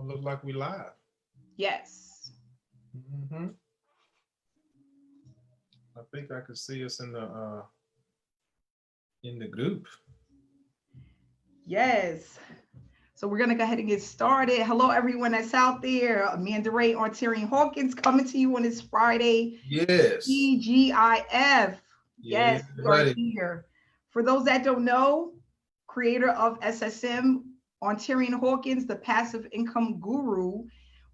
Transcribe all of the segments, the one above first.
look like we live. Yes. Hmm. I think I could see us in the group. Yes. So we're gonna go ahead and get started. Hello, everyone that's out there. Amanda Ray, Ontarian Hawkins, coming to you on this Friday. Yes. TGIF. Yeah, Yes, we are buddy. here. For those that don't know, creator of SSM, Ontarian Hawkins, the passive income guru.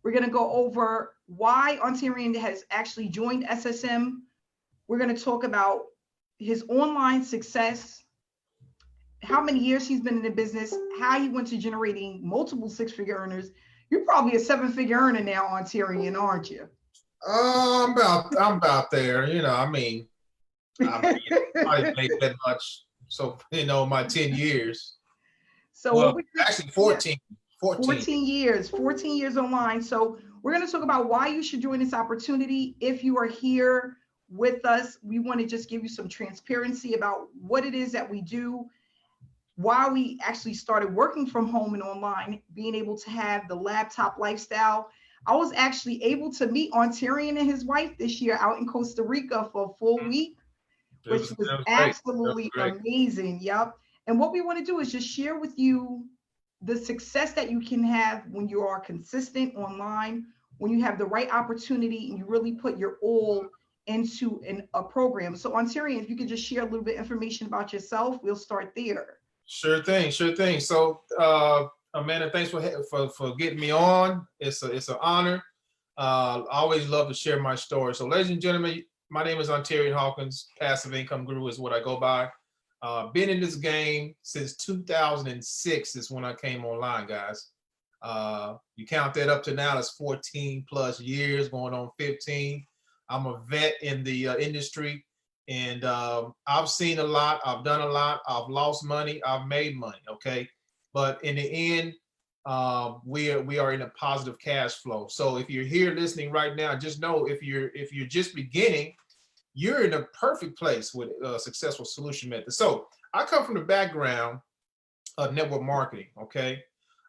We're gonna go over why Ontarian has actually joined SSM. We're gonna talk about his online success, how many years he's been in the business, how he went to generating multiple six-figure earners. You're probably a seven-figure earner now, Ontarian, aren't you? I'm about there. I made that much. So my 10 years. So what Well, we actually yeah, 14. 14. 14 years online. So we're going to talk about why you should join this opportunity. If you are here with us, we want to just give you some transparency about what it is that we do, why we actually started working from home and online, being able to have the laptop lifestyle. I was actually able to meet Ontarian and his wife this year out in Costa Rica for a full week, It which was was that was great. That was absolutely great. amazing. Yep. And what we want to do is just share with you the success that you can have when you are consistent online, when you have the right opportunity and you really put your all into a program. So, Ontarian, if you could just share a little bit of information about yourself, we'll start there. Sure thing, sure thing. So, Amanda, thanks for getting me on. It's an honor. I always love to share my story. So, ladies and gentlemen, my name is Ontarian Hawkins. Passive income guru is what I go by. Been in this game since 2006 is when I came online, guys. You count that up to now, it's 14 plus years, going on 15. I'm a vet in the industry. And I've seen a lot. I've done a lot. I've lost money. I've made money. Okay, but in the end, we are in a positive cash flow. So if you're here listening right now, just know if you're just beginning, you're in a perfect place with a successful solution method. So I come from the background of network marketing. Okay,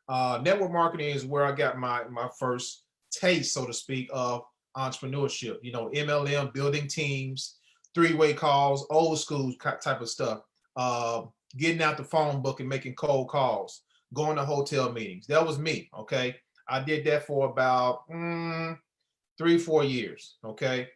network marketing is where I got my first taste, so to speak, of entrepreneurship. MLM, building teams, three-way calls, old school type of stuff. Uh, Getting out the phone book and making cold calls, going to hotel meetings. That was me. Okay, I did that for about 3-4 years. Okay,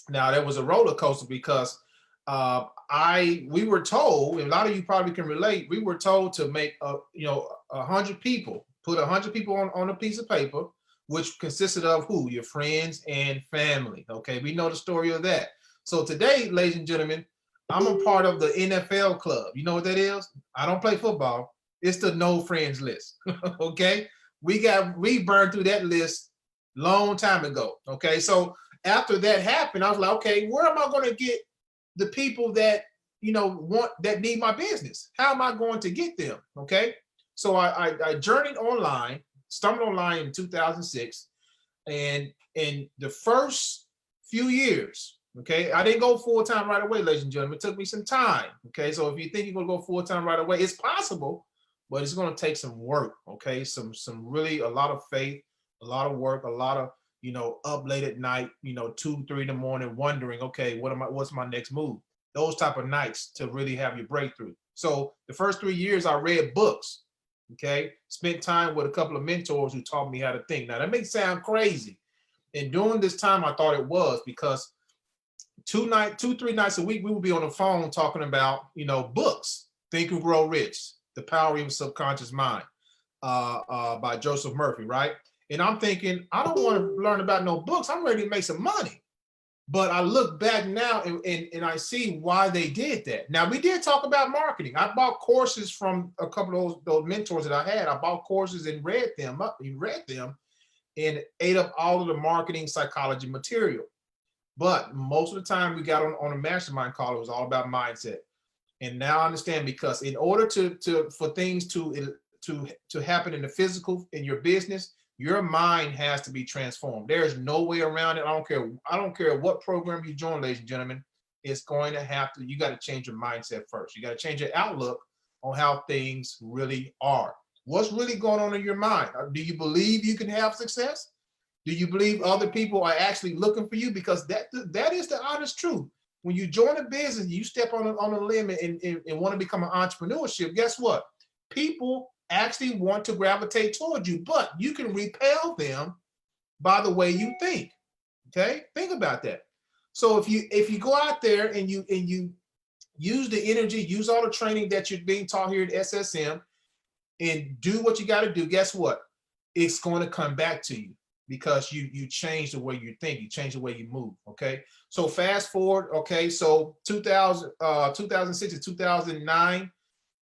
now that was a roller coaster because we were told, and a lot of you probably can relate. We were told to make 100 people, put 100 people on a piece of paper, which consisted of who? Your friends and family. Okay, we know the story of that. So today, ladies and gentlemen, I'm a part of the NFL club. You know what that is? I don't play football. It's the no friends list. Okay, we burned through that list long time ago. Okay, so after that happened, I was like, okay, where am I going to get the people that that need my business? How am I going to get them? Okay, so I journeyed online, stumbled online in 2006, and in the first few years, okay, I didn't go full time right away, ladies and gentlemen. It took me some time. Okay, so if you think you're gonna go full time right away, it's possible, but it's gonna take some work. Okay, some really a lot of faith, a lot of work, a lot of up late at night, 2, 3 in the morning, wondering, okay, what's my next move? Those type of nights to really have your breakthrough. So the first 3 years, I read books. Okay, spent time with a couple of mentors who taught me how to think. Now that may sound crazy, and during this time, I thought it was because 3 nights a week, we would be on the phone talking about, books, Think and Grow Rich, The Power of Your Subconscious Mind, by Joseph Murphy, right? And I'm thinking, I don't want to learn about no books. I'm ready to make some money. But I look back now and I see why they did that. Now, we did talk about marketing. I bought courses from a couple of those mentors that I had. I bought courses and read them, and ate up all of the marketing psychology material. But most of the time we got on a mastermind call, it was all about mindset. And now I understand, because in order for things to happen in the physical, in your business, your mind has to be transformed. There is no way around it. I don't care what program you join, ladies and gentlemen. It's going to you got to change your mindset first. You got to change your outlook on how things really are. What's really going on in your mind? Do you believe you can have success? Do you believe other people are actually looking for you? Because that is the honest truth. When you join a business, you step on a limb and want to become an entrepreneurship, guess what? People actually want to gravitate towards you, but you can repel them by the way you think. Okay, think about that. So if you go out there and you use the energy, use all the training that you're being taught here at SSM, and do what you got to do, guess what? It's going to come back to you because you change the way you think, you change the way you move. Okay, so fast forward. Okay, so 2006 to 2009.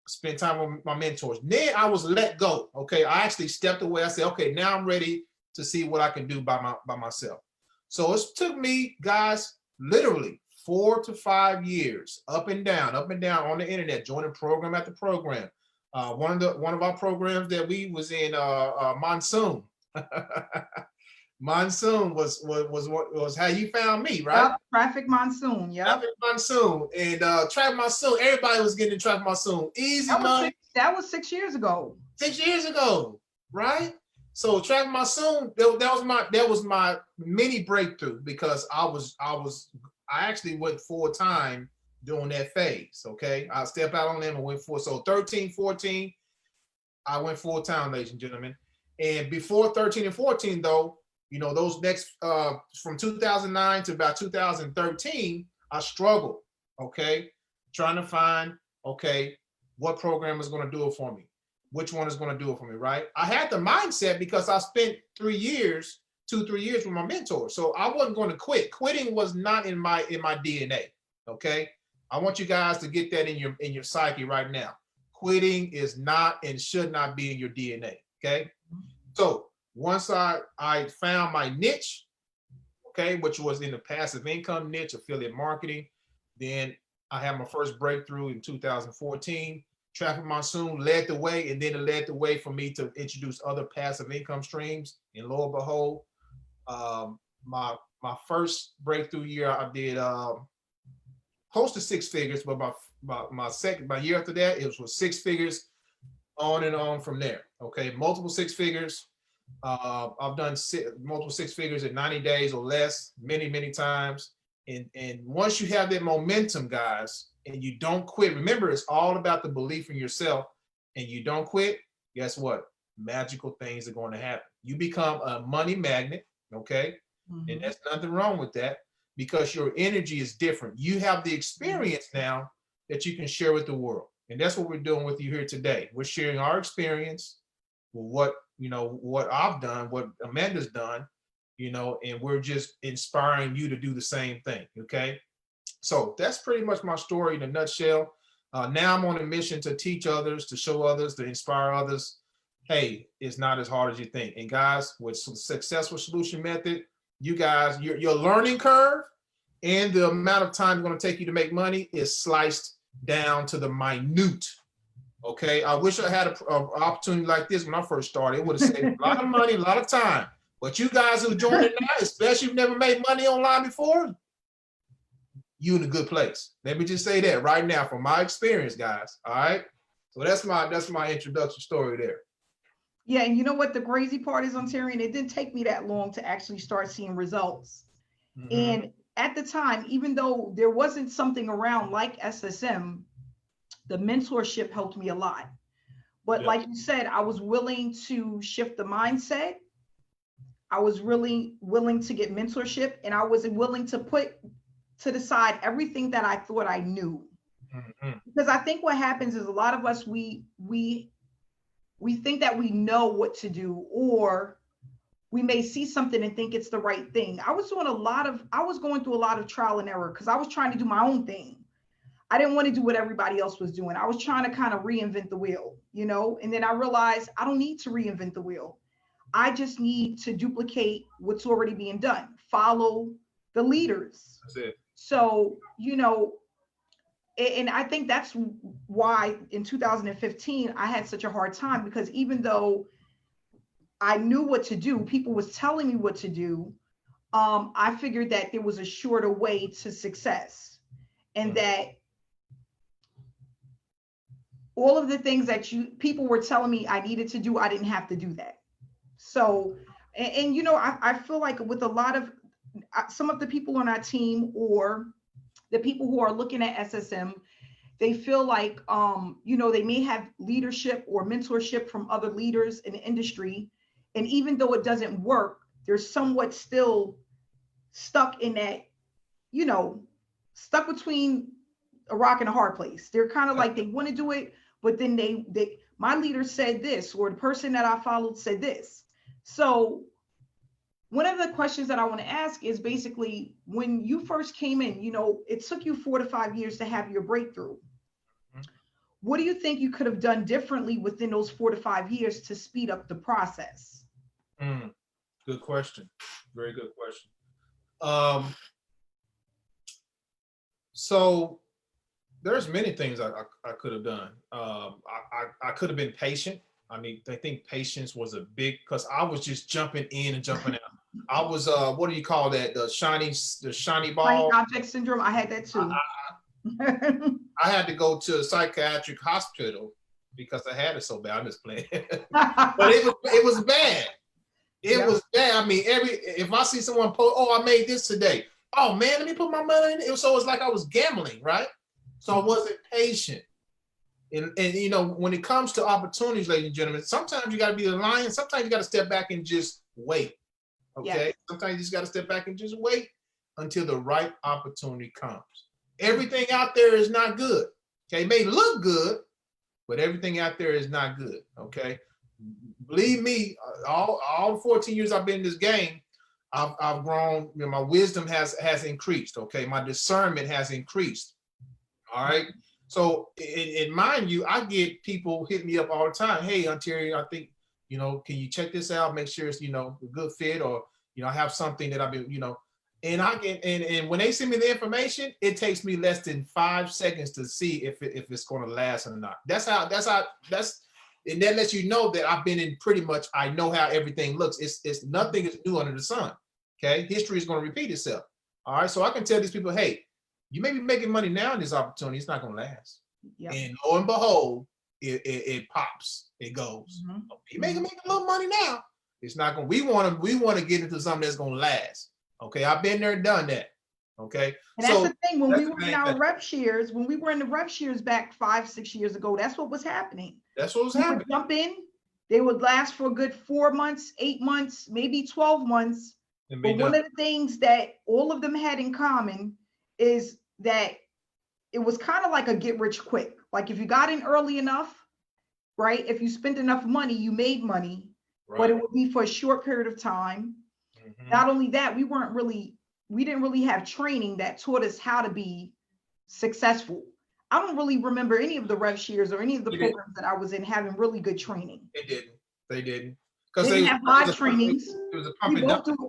Spend time with my mentors. Then I was let go. Okay, I actually stepped away. I said, okay, now I'm ready to see what I can do by myself. So it took me, guys, literally 4 to 5 years, up and down on the internet, joining program after program. One of our programs that we was in, Monsoon. Monsoon was how you found me, right? Yep, Traffic Monsoon. Yep. Traffic Monsoon and Traffic Monsoon. Everybody was getting in Traffic Monsoon. Easy money. That was 6 years ago. 6 years ago, right? So Traffic Monsoon, that was my mini breakthrough because I actually went full time during that phase. Okay, I stepped out on them and went full. So 13, 14, I went full time, ladies and gentlemen. And before 13 and 14, though, you know, those next from 2009 to about 2013, I struggled. Okay, trying to find what program is going to do it for me. Which one is going to do it for me, right? I had the mindset because I spent 3 years, 2-3 years with my mentor. So I wasn't going to quit. Quitting was not in my DNA. Okay. I want you guys to get that in your psyche right now. Quitting is not and should not be in your DNA. Okay. So once I found my niche, okay, which was in the passive income niche, affiliate marketing, then I had my first breakthrough in 2014. Traffic Monsoon led the way, and then it led the way for me to introduce other passive income streams. And lo and behold, my first breakthrough year, I did close to 6 figures, but my year after that, it was 6 figures, on and on from there. Okay, multiple 6 figures. I've done multiple 6 figures in 90 days or less, many times. And once you have that momentum, guys, and you don't quit, remember, it's all about the belief in yourself, and you don't quit, guess what? Magical things are going to happen. You become a money magnet, okay? Mm-hmm. And there's nothing wrong with that because your energy is different. You have the experience now that you can share with the world. And that's what we're doing with you here today. We're sharing our experience with what I've done, what Amanda's done, and we're just inspiring you to do the same thing, okay? So that's pretty much my story in a nutshell. Now I'm on a mission to teach others, to show others, to inspire others. Hey, it's not as hard as you think. And guys, with Successful Solution Method, you guys, your learning curve and the amount of time it's going to take you to make money is sliced down to the minute. Okay, I wish I had an opportunity like this when I first started. It would have saved a lot of money, a lot of time. But you guys who join it now, especially if you've never made money online before, you in a good place. Let me just say that right now from my experience, guys. All right. So that's my introduction story there. Yeah, and you know what the crazy part is, Ontarian? It didn't take me that long to actually start seeing results. Mm-hmm. And at the time, even though there wasn't something around like SSM, the mentorship helped me a lot. But yep. Like you said, I was willing to shift the mindset. I was really willing to get mentorship, and I was willing to put to the side everything that I thought I knew. Mm-hmm. Because I think what happens is a lot of us, we think that we know what to do, or we may see something and think it's the right thing. I was going through a lot of trial and error because I was trying to do my own thing. I didn't want to do what everybody else was doing. I was trying to kind of reinvent the wheel, and then I realized I don't need to reinvent the wheel. I just need to duplicate what's already being done, follow the leaders. That's it. So, and I think that's why in 2015, I had such a hard time, because even though I knew what to do, people was telling me what to do, I figured that there was a shorter way to success, and that all of the things that people were telling me I needed to do, I didn't have to do that. So, and you know, I feel like with a lot of some of the people on our team or the people who are looking at SSM, they feel like, you know, they may have leadership or mentorship from other leaders in the industry. And even though it doesn't work, they're somewhat still stuck in that, you know, stuck between a rock and a hard place. They're kind of like, they want to do it, but then my leader said this, or the person that I followed said this. So one of the questions that I want to ask is basically, when you first came in, you know, it took you 4 to 5 years to have your breakthrough. What do you think you could have done differently within those 4 to 5 years to speed up the process? Good question. Very good question. So there's many things I could have done. I could have been patient. I mean, I think patience was a big, because I was just jumping in and jumping out. I was what do you call that? The shiny ball. Shiny object syndrome. I had that too. I had to go to a psychiatric hospital because I had it so bad. I'm just playing. But it was bad. It was bad. I mean, if I see someone post, oh, I made this today. Oh man, let me put my money in it. So it's like I was gambling, right? So I wasn't patient. And you know, when it comes to opportunities, ladies and gentlemen, sometimes you got to be a lion. Sometimes you got to step back and just wait. Okay. Yes. Sometimes you just got to step back and just wait until the right opportunity comes. Everything out there is not good. Okay. It may look good, but everything out there is not good. Okay. Believe me, all 14 years I've been in this game, I've grown. You know, my wisdom has increased. Okay. My discernment has increased. All right. So, and mind you, I get people hit me up all the time. Hey, Ontarian, I think, you know, can you check this out? Make sure it's, you know, a good fit, or, you know, I have something that I've been, you know, and I can, and when they send me the information, it takes me less than 5 seconds to see if it's going to last or not. And that lets you know that I've been in pretty much, I know how everything looks. It's nothing is new under the sun. Okay. History is going to repeat itself. All right. So I can tell these people, hey, you may be making money now in this opportunity. It's not going to last. Yep. And lo and behold, it pops. It goes. Mm-hmm. You may make a little money now. It's not going. We want to get into something that's going to last. Okay, I've been there and done that. Okay, and that's the thing. When we were in our rep shares, when we were in the rep shares back 5-6 years ago, that's what was happening. That's what was happening. Would jump in. They would last for a good 4 months, 8 months, maybe 12 months. But one of the things that all of them had in common is that it was kind of like a get rich quick. Like if you got in early enough, right? If you spent enough money, you made money, right. But it would be for a short period of time. Mm-hmm. Not only that, we didn't really have training that taught us how to be successful. I don't really remember any of the rev shares or any of the programs that I was in having really good training. They didn't. Because they didn't have live trainings.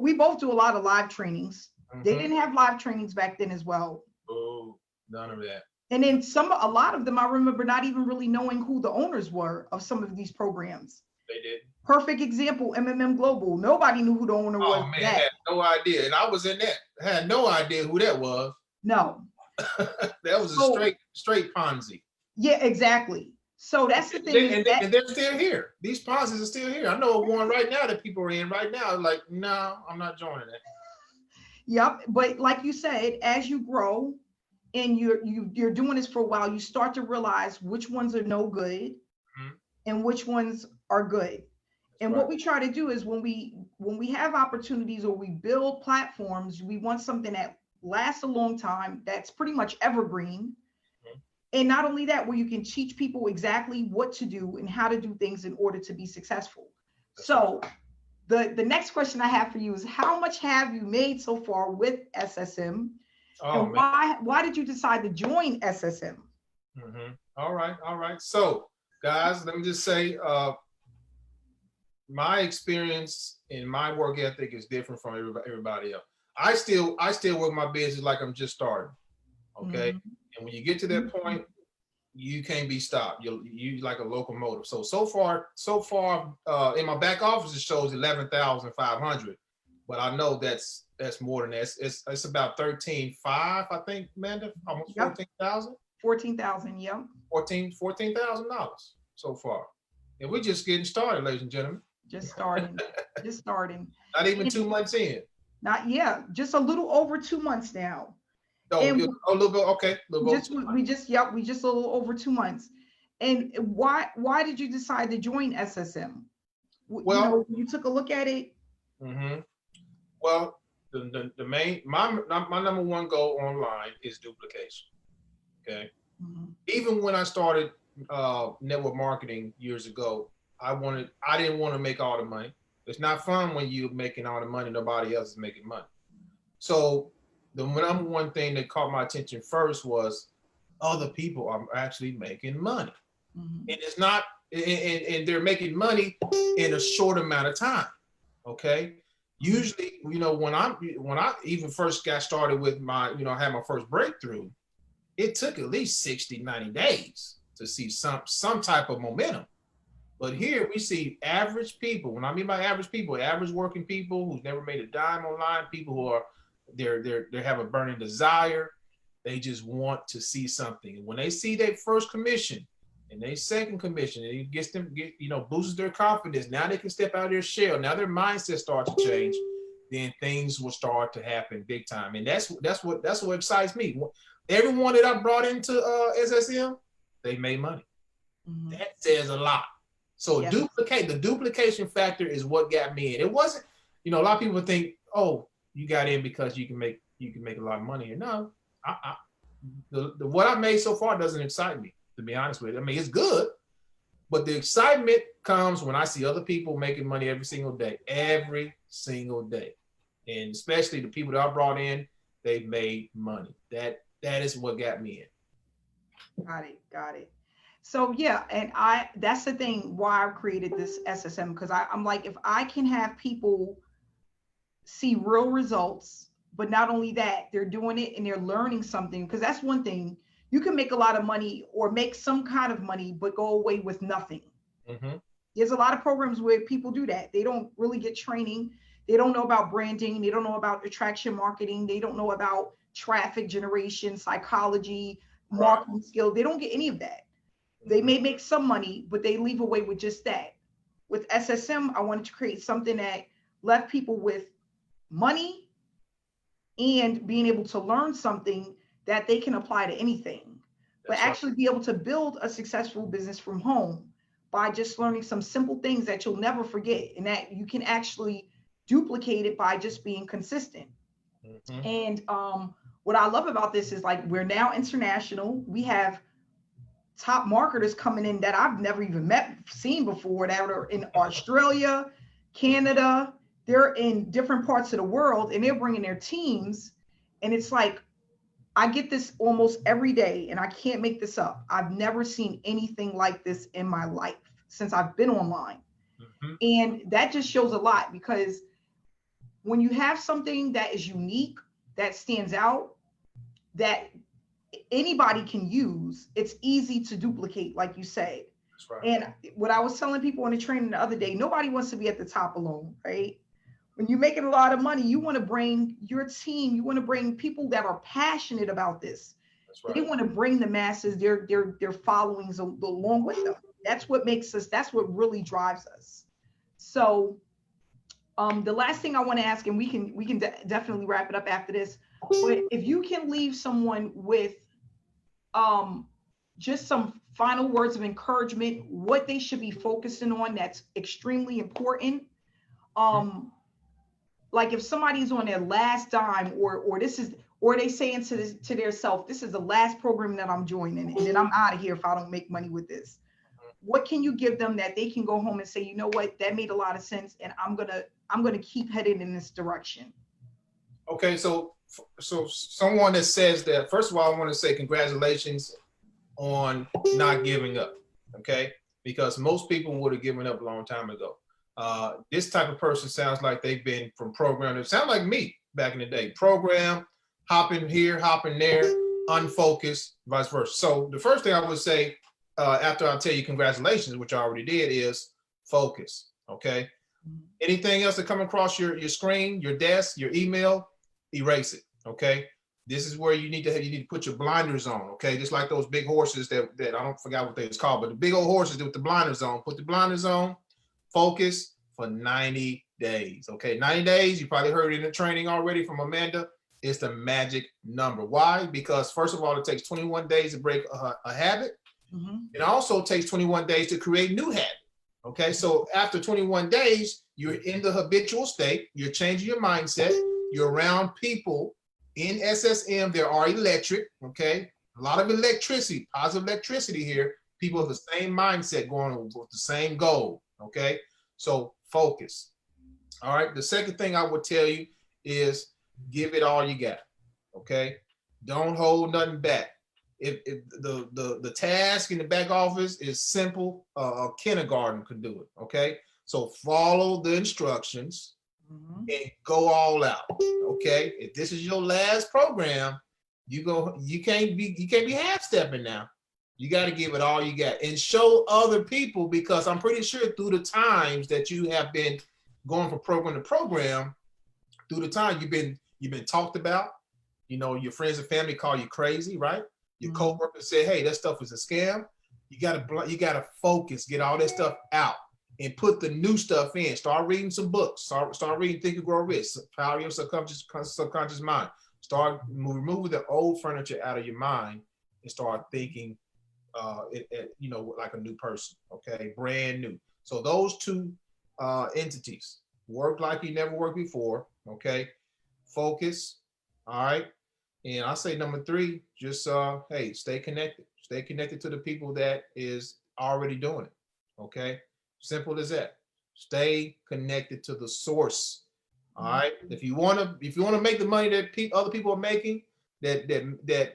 We both do a lot of live trainings. Mm-hmm. They didn't have live trainings back then as well. Oh, none of that. And then a lot of them, I remember not even really knowing who the owners were of some of these programs. They did. Perfect example, MMM Global. Nobody knew who the owner was. Oh man, I had no idea. And I was in that. I had no idea who that was. No. That was a straight Ponzi. Yeah, exactly. So that's the thing. And they're still here. These Ponzi's are still here. I know one right now that people are in right now. Like, no, I'm not joining that. Yep. But like you said, as you grow and you're doing this for a while, you start to realize which ones are no good, mm-hmm. and which ones are good. And right. What we try to do is when we have opportunities or we build platforms, we want something that lasts a long time, that's pretty much evergreen. Mm-hmm. And not only that, where you can teach people exactly what to do and how to do things in order to be successful. That's so right. The next question I have for you is, how much have you made so far with SSM? And why did you decide to join SSM? Mm-hmm. All right. So guys, let me just say, my experience and my work ethic is different from everybody else. I still work my business like I'm just starting. Okay. Mm-hmm. And when you get to that point, you can't be stopped. You like a locomotive. So far, in my back office, it shows 11,500, but I know that's more than that. It's about 13.5, I think, Amanda, almost 14,000. 14,000. Yep. $14,000 so far. And we're just getting started, ladies and gentlemen. Just starting. Just starting. Not even And 2 months in. not yeah, just a little over 2 months now. Oh, And a little bit, okay. A little bit. we just a little over 2 months. And why did you decide to join SSM? Well, You took a look at it. mm-hmm. Well, the main my number one goal online is duplication. Okay. Mhm. Even when I started network marketing years ago, I didn't want to make all the money. It's not fun when you're making all the money, nobody else is making money. So the number one thing that caught my attention first was other people are actually making money. Mhm. And it's not, and they're making money in a short amount of time. Okay. Usually, when I even first got started with my, I had my first breakthrough, it took at least 60, 90 days to see some type of momentum. But here we see average people. When I mean by average people, average working people who've never made a dime online, people who are they have a burning desire. They just want to see something. And when they see their first commission and their second commission, and it gets them boosts their confidence. Now they can step out of their shell. Now their mindset starts to change. Then things will start to happen big time. And that's what excites me. Everyone that I brought into SSM, they made money. Mhm. That says a lot. So Yes. the duplication factor is what got me in. It wasn't, a lot of people think, oh, you got in because you can make a lot of money. And no, what I made so far doesn't excite me, to be honest with you. I mean, it's good, but the excitement comes when I see other people making money every single day, and especially the people that I brought in, they made money. That is what got me in. Got it. So yeah, and that's the thing why I created this SSM, because I'm like, if I can have people see real results, but not only that, they're doing it and they're learning something, because that's one thing. You can make a lot of money or make some kind of money, but go away with nothing. Mm-hmm. There's a lot of programs where people do that. They don't really get training. They don't know about branding. They don't know about attraction marketing. They don't know about traffic generation, psychology, marketing skill. They don't get any of that. They may make some money, but they leave away with just that. With SSM, I wanted to create something that left people with money and being able to learn something that they can apply to anything, but actually be able to build a successful business from home by just learning some simple things that you'll never forget and that you can actually duplicate it by just being consistent. Mm-hmm. And what I love about this is, like, we're now international. We have top marketers coming in that I've never even seen before, that are in Australia, Canada. They're in different parts of the world, and they're bringing their teams. And it's like, I get this almost every day, and I can't make this up. I've never seen anything like this in my life since I've been online. Mm-hmm. And that just shows a lot, because when you have something that is unique, that stands out, that anybody can use, it's easy to duplicate, like you said. That's right. And what I was telling people in the training the other day, nobody wants to be at the top alone, right? When you're making a lot of money, you want to bring your team, you want to bring people that are passionate about this. That's right. They want to bring the masses, their followings along with them. That's what makes us, that's what really drives us. So the last thing I want to ask, and we can definitely wrap it up after this, but if you can leave someone with just some final words of encouragement, what they should be focusing on that's extremely important. Like if somebody's on their last dime, or they saying to their self, this is the last program that I'm joining, and then I'm out of here if I don't make money with this. What can you give them that they can go home and say, you know what, that made a lot of sense, and I'm gonna keep heading in this direction? Okay, so someone that says that, first of all, I want to say congratulations on not giving up, okay? Because most people would have given up a long time ago. This type of person sounds like they've been from program. It sounds like me back in the day. Program, hopping here, hopping there, unfocused, vice versa. So the first thing I would say, after I tell you congratulations, which I already did, is focus, okay? Anything else that come across your screen, your desk, your email, erase it, okay? This is where you need to put your blinders on, okay? Just like those big horses that I don't forget what they was called, but the big old horses with the blinders on. Put the blinders on, focus for 90 days, okay? 90 days, you probably heard it in the training already from Amanda. It's the magic number. Why? Because first of all, it takes 21 days to break a habit. It also takes 21 days to create new habit. Okay, so after 21 days, you're in the habitual state, you're changing your mindset, you're around people in SSM, there are electric, okay? A lot of electricity, positive electricity here, people with the same mindset going with the same goal, okay? So focus. All right, the second thing I would tell you is give it all you got, okay? Don't hold nothing back. If the task in the back office is simple, a kindergarten could do it, okay? So follow the instructions and go all out, okay? If this is your last program, you can't be half-stepping now. You got to give it all you got and show other people, because I'm pretty sure through the times that you have been going from program to program, through the time you've been talked about, you know, your friends and family call you crazy, right? Your coworkers say, hey, that stuff is a scam. You gotta focus, get all that stuff out and put the new stuff in. Start reading some books. Start reading Think and Grow Rich, Power Your Subconscious Mind. Start removing the old furniture out of your mind and start thinking, you know, like a new person, okay? Brand new. So those two entities, work like you never worked before, okay? Focus, all right? And I say number three, just hey, stay connected. Stay connected to the people that is already doing it. Okay, simple as that. Stay connected to the source. All right. If you wanna make the money that other people are making, that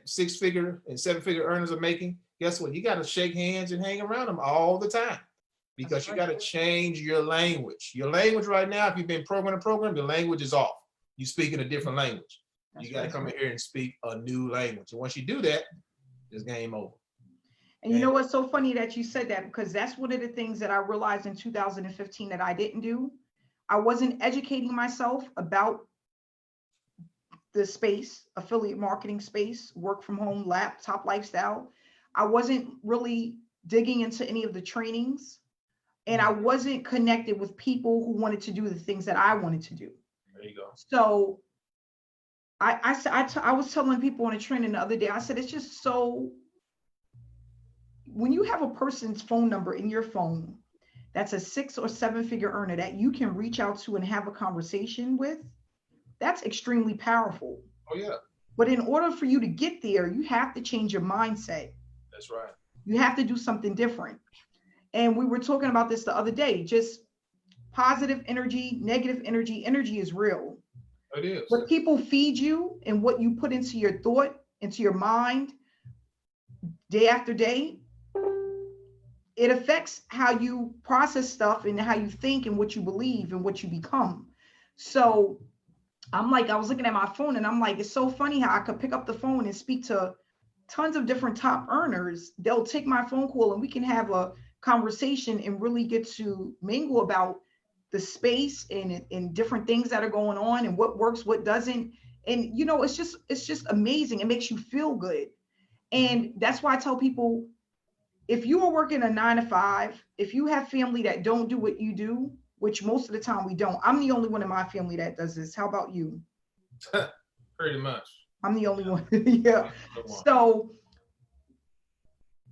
6-figure and 7-figure earners are making, guess what? You got to shake hands and hang around them all the time, because you got to change your language. Your language right now, if you've been program to program, your language is off. You speak in a different language. You got to come in here and speak a new language. And once you do that, it's game over. And you know what's so funny that you said that, because that's one of the things that I realized in 2015 that I didn't do. I wasn't educating myself about the space, affiliate marketing space, work from home, laptop lifestyle. I wasn't really digging into any of the trainings, and I wasn't connected with people who wanted to do the things that I wanted to do. There you go. So I was telling people on a training the other day, I said, it's just so, when you have a person's phone number in your phone that's a 6 or 7-figure earner that you can reach out to and have a conversation with, that's extremely powerful. Oh yeah. But in order for you to get there, you have to change your mindset. That's right. You have to do something different. And we were talking about this the other day, just positive energy, negative energy. Energy is real. It is. What people feed you and what you put into your thought, into your mind, day after day, it affects how you process stuff and how you think and what you believe and what you become. So I was looking at my phone and I'm like, it's so funny how I could pick up the phone and speak to tons of different top earners. They'll take my phone call and we can have a conversation and really get to mingle about the space and different things that are going on and what works, what doesn't. And, you know, it's just amazing. It makes you feel good. And that's why I tell people, if you are working a 9-to-5, if you have family that don't do what you do, which most of the time we don't. I'm the only one in my family that does this. How about you? Pretty much. I'm the only one. Yeah. So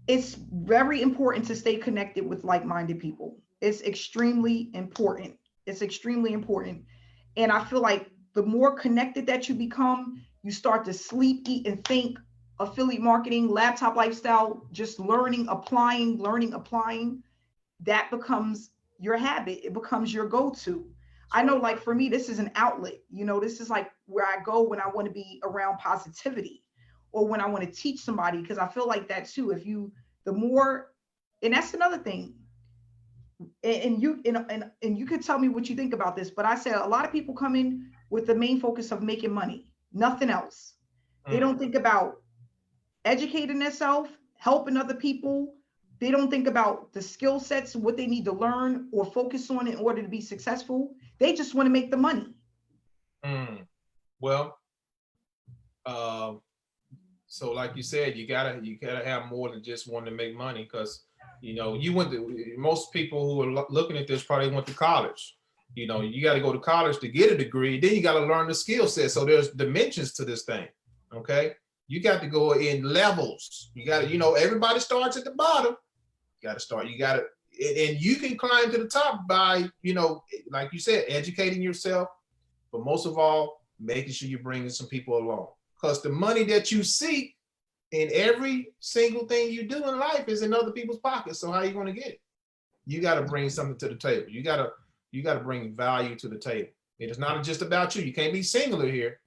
it's very important to stay connected with like-minded people. It's extremely important. It's extremely important. And I feel like the more connected that you become, you start to sleep, eat, and think. Affiliate marketing, laptop lifestyle, just learning, applying, that becomes your habit. It becomes your go-to. I know, like for me, this is an outlet. You know, this is like where I go when I want to be around positivity or when I want to teach somebody, because I feel like that too. And that's another thing. And you could tell me what you think about this, but I said a lot of people come in with the main focus of making money, nothing else. They don't think about educating themselves, helping other people. They don't think about the skill sets, what they need to learn or focus on in order to be successful. They just want to make the money. Well, So like you said, you gotta have more than just wanting to make money, because most people who are looking at this probably went to college. You got to go to college to get a degree. Then you got to learn the skill set. So there's dimensions to this thing. Okay, you got to go in levels. You got to, everybody starts at the bottom. You got to start. And you can climb to the top by, like you said, educating yourself, but most of all, making sure you're bringing some people along. Because the money that you seek in every single thing you do in life is in other people's pockets. So how are you going to get it? You got to bring something to the table. You got to bring value to the table. It is not just about you. You can't be singular here.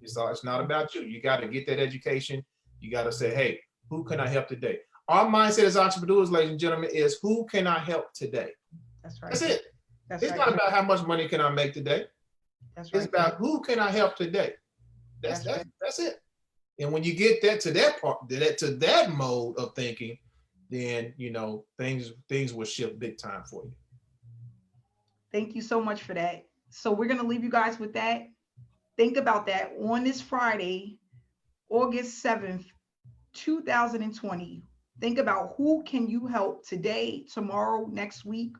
It's not about you. You got to get that education. You got to say, hey, who can I help today? Our mindset as entrepreneurs, ladies and gentlemen, is who can I help today? That's right. That's it. It's right. not about how much money can I make today. That's right. It's about who can I help today. That's it. And when you get that to that part, to that mode of thinking, then things will shift big time for you. Thank you so much for that. So we're gonna leave you guys with that. Think about that on this Friday, August 7th, 2020. Think about who can you help today, tomorrow, next week.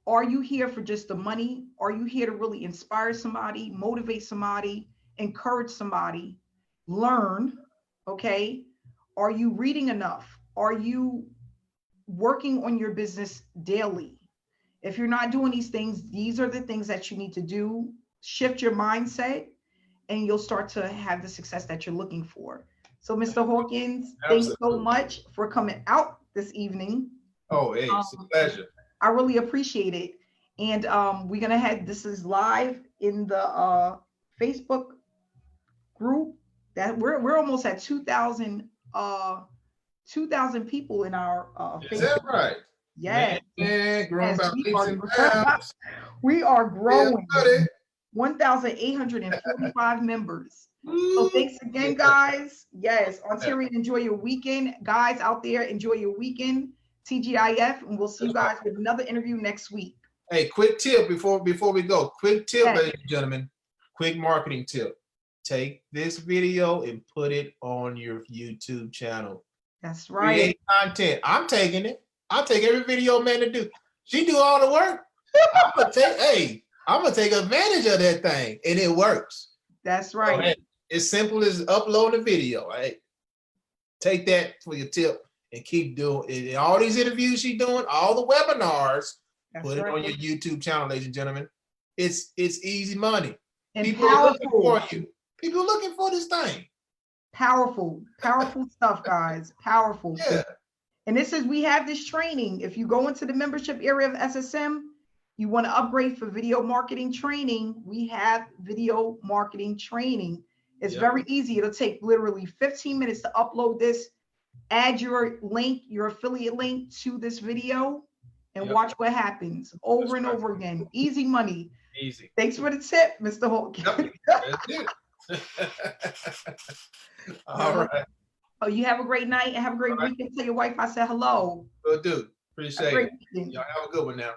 Are you here for just the money? Are you here to really inspire somebody, motivate somebody, encourage somebody, learn? Okay. Are you reading enough? Are you working on your business daily? If you're not doing these things, these are the things that you need to do. Shift your mindset and you'll start to have the success that you're looking for. So Mr. Hawkins, thanks so much for coming out this evening. Oh, hey, it's a pleasure. I really appreciate it. And we're going to have, this is live in the Facebook group that we're almost at 2,000 people in our Facebook. Is that right? Yes. Man, growing Yes, about we are growing. Yeah, 1,845 members. So thanks again, guys. Yes, Ontarian, enjoy your weekend. Guys out there, enjoy your weekend. TGIF, and we'll see you guys with another interview next week. Hey, quick tip before we go. Quick tip, ladies and gentlemen. Quick marketing tip. Take this video and put it on your YouTube channel. That's right. Create content. I'm taking it. I'll take every video man to do. She do all the work. I'm gonna take advantage of that thing, and it works. That's right. So, hey, it's simple as uploading a video. Right? Take that for your tip and keep doing it. All these interviews she's doing, all the webinars. Put it on your YouTube channel, ladies and gentlemen. It's easy money. And people are looking for you. People are looking for this thing. Powerful stuff, guys. Powerful. Yeah. And we have this training. If you go into the membership area of SSM, you want to upgrade for video marketing training, we have video marketing training. It's very easy. It'll take literally 15 minutes to upload this, add your link, your affiliate link to this video, and watch what happens over and over again. Easy money. Easy. Thanks for the tip, Mr. Hawkins. That's it. All right. Oh, you have a great night and have a great weekend. Tell your wife I said hello. Will do. Appreciate it. Y'all have a good one now.